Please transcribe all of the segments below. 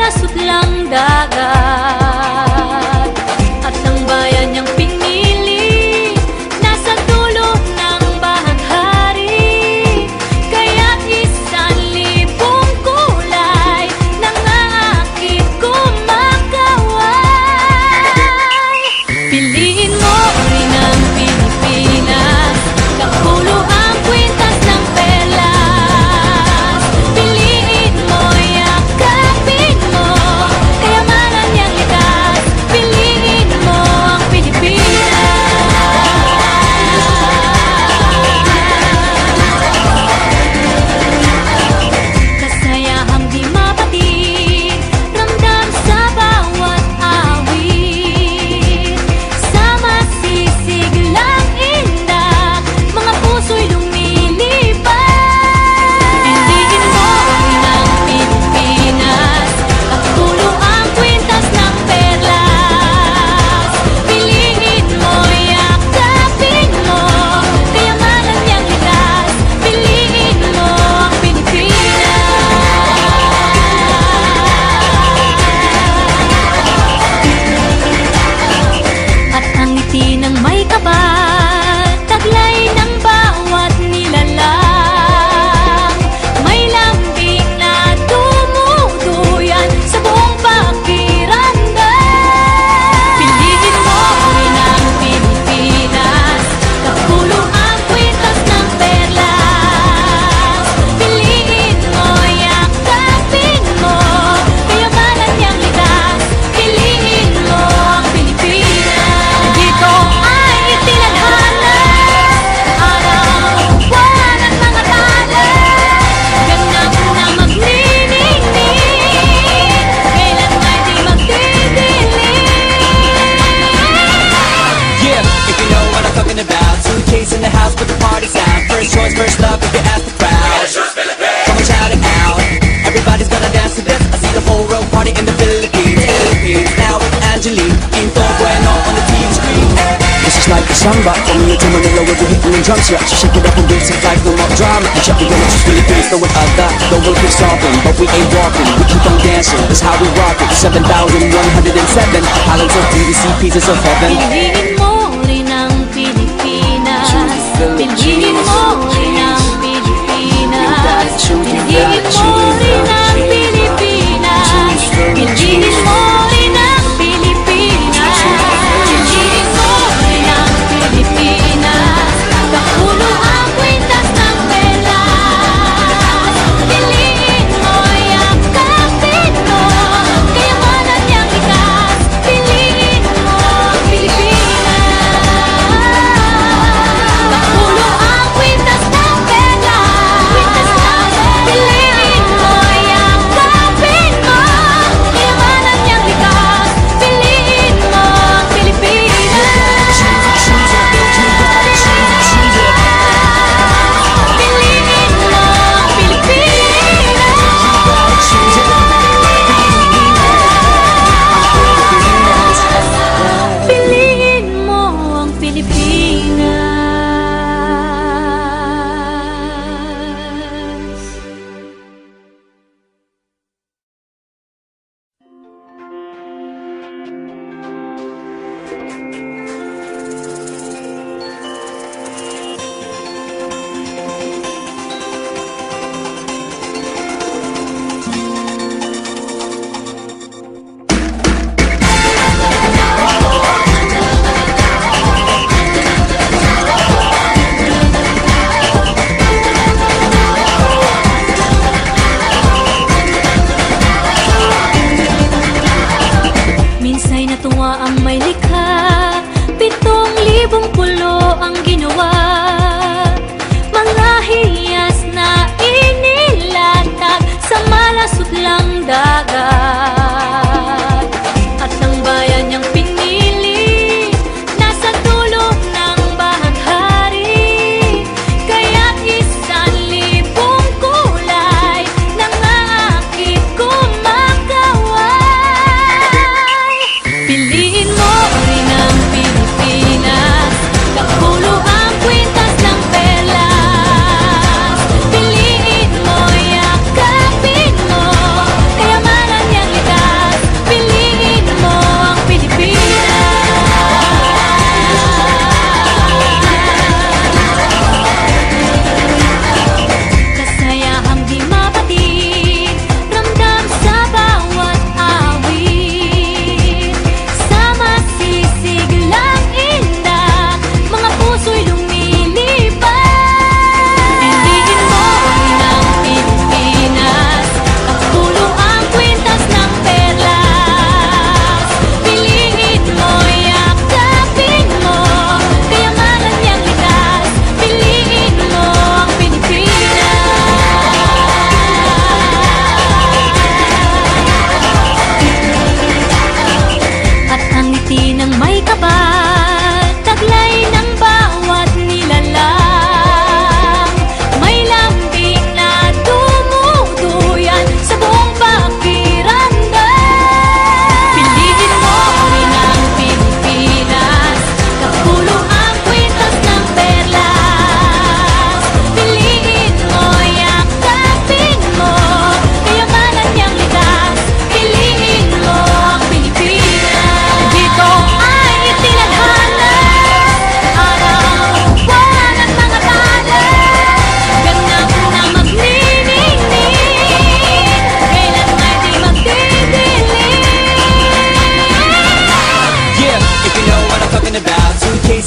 palasot lang dagat. At ang bayan niyang pinili nasa dulo ng bahaghari. Kaya't 1,000 kulay nangaakit kumakaway. Piliin mo rin ang Pilipinas, kapulo ang kwintas ng perlas. Piliin mo, yakapin mo, kayamanan niyang likas. Piliin mo ang Pilipinas. Kasayahang di mapatid, ramdam sa bawat awit. Sama sisiglang indak, mga puso'y lumilipad. Piliin mo rin ang Pilipinas, kapulo ang kwintas ng perlas. Piliin mo, yakapin mo, kayamanan niyang likas. Piliin mo ang Pilipinas. At ang ngiti ng may kapal, taglay ng bawat nilalang. May lambing na tumutuyan sa buong pakiramdam. Piliin mo rin ang Pilipinas, kapulo ang kwintas ng perlas. Piliin mo, yakapin mo, kayamanan niyang likas. Piliin mo ang Pilipinas. Dito ay itinadhana, araw, buwan at mga tala. Ganap na magniningning, kailanman di magdidilim. Yeah, if you know what I'm talking about. Suitcase in the house, put the party's out. First choice, first love, if you ask the crowd. Come on, shout it out. Everybody's gonna dance to this. I see the whole world party in the Philippines. Now with Angelique, Quinto Bueno on the TV screen. This is like a samba. From here to Manila with the hitting and drums. Yeah, so shake it up and dance it like no more drama. And check it out, just Philippines, know what I got. The world keeps talking, but we ain't walking. We keep on dancing, that's how we rock it. 7,107 islands of BBC, pieces of heaven. Piliin mo rin ang Pilipinas. Piliin mo rin ang Pilipinas. Piliin mo rin ang Pilipinas. Piliin mo rin ang Pilipinas. Piliin mo rin ang Pilipinas, kapulo ang kwintas ng perlas. Piliin mo, yakapin mo, kayamanan niyang likas. Piliin mo ang Pilipinas, kapulo ang kwintas ng perlas. Piliin mo, yakapin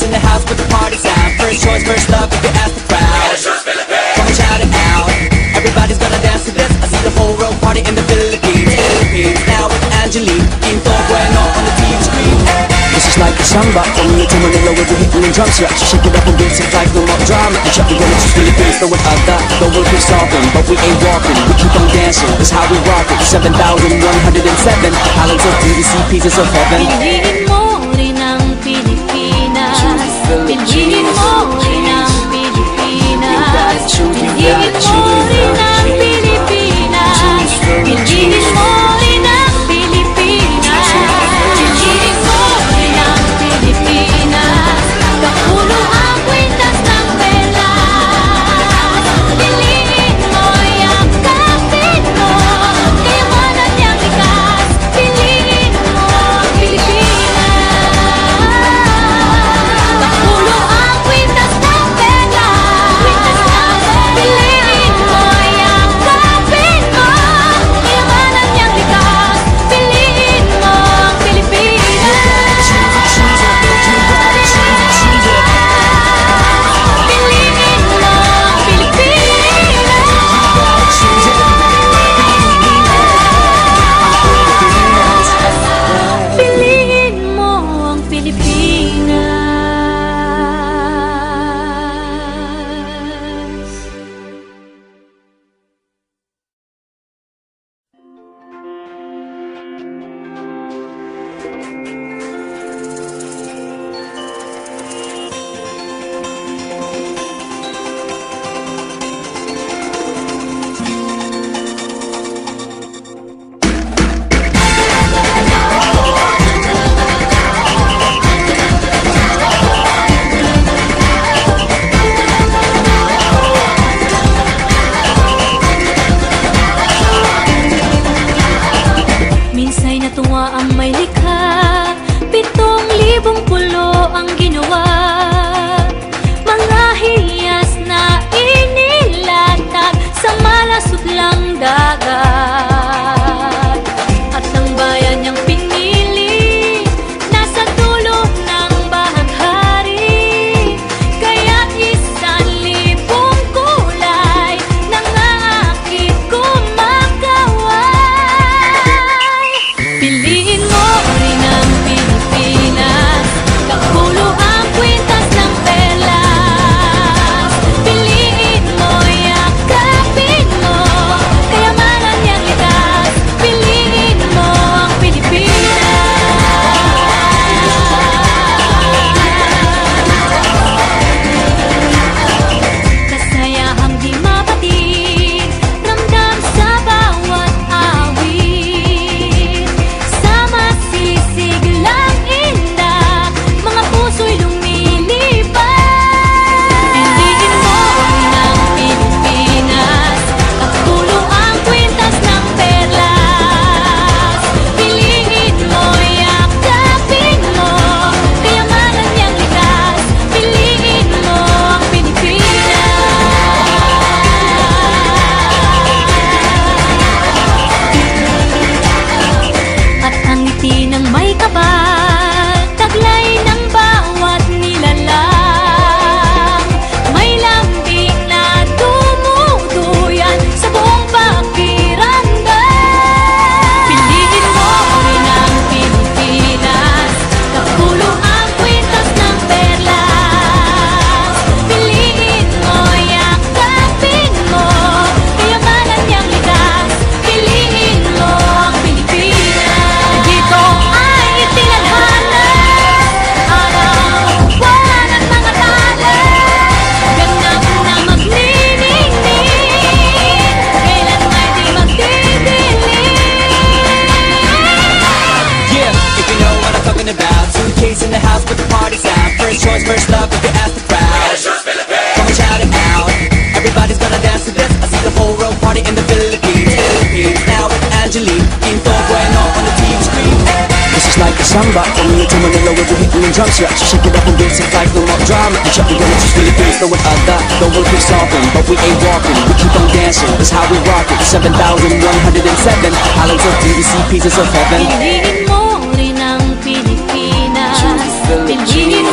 in the house with the party sound. First choice, first love, if you ask the crowd. Come on, shout it out. Everybody's gonna dance to this. I see the whole world party in the Philippines. Philippines, now with Angelique. Quinto Bueno on the TV screen. This is like a samba, from here to Manila with the hitting and drum set. So shake it up and dance it like no more drama. And check, we're gonna choose Philippines, know what I got. The world keeps talking, but we ain't walking. We keep on dancing, that's how we rock it. 7,107 islands of DDC, pieces of heaven. Piliin mo rin ang Pilipinas. Piliin mo rin ang Pilipinas. Piliin mo rin ang Pilipinas. Piliin mo rin ang Pilipinas. Piliin mo rin ang Pilipinas. Kapulo ang kwintas ng pelas. Piliin mo, yakapin mo. Kayamanan niyang likas. Piliin mo ang Pilipinas. Kapulo ang kwintas ng pelas. Piliin mo, yakapin mo. Kayamanan niyang likas. Piliin mo ang Pilipinas. Piliin mo ang Pilipinas. Piliin mo ang Pilipinas. Minsa'y natuwa ang may likha, 7,000 pulo ang ginawa. Mga hiyas na inilatag sa malasuklang dagat. At ang bayan niyang pinili, nasa dulo ng bahaghari. Kaya't 1,000 kulay nangangakit kumakaway. Piliin mo rin ang Pilipinas. Kapulo ang kwintas ng pelas. Piliin mo, yakapin mo. Kayamanan niyang likas. Piliin mo ang Pilipinas. Kasayahang di mapatid, ramdam sa bawat awit. Sama sisiglang indah, mga puso'y lumilipad. Piliin mo rin ang Pilipinas. Kapulo ang kwintas ng perlas. Piliin mo, yakapin mo. Kayamanan niyang likas. Piliin mo ang Pilipinas. At ang ngiti ng may kapal, taglay ng bawat nilalang. May lambing na dumuduyan sa buong pakiramdam. Piliin mo rin ang Pilipinas. Kapulo ang kwintas ng perlas. Piliin mo, yakapin mo. Kayamanan niyang likas. Piliin mo ang Pilipinas. Dito ay itinadhana, araw-buwan at mga tala. Ganap na magniningning, kailan may di magdidilim. Yeah, if you know what I'm talking about. Suitcase in the house with the party sound. First choice, first love, if you ask the crowd. Come on, shout it out. Everybody's gonna dance to this. I see the whole world party in the Philippines. Philippines, now with Angelique. Quinto Bueno on the TV screen. This is like a samba, from here to Manila with the hitting and drum set. So shake it up and dance it like no more drama. And check, we're gonna choose Philippines, know what I got. The world keeps talking, but we ain't walking. We keep on dancing, that's how we rock it. 7,107 islands of DDC, pieces of heaven. Piliin mo rin ang Pilipinas. Piliin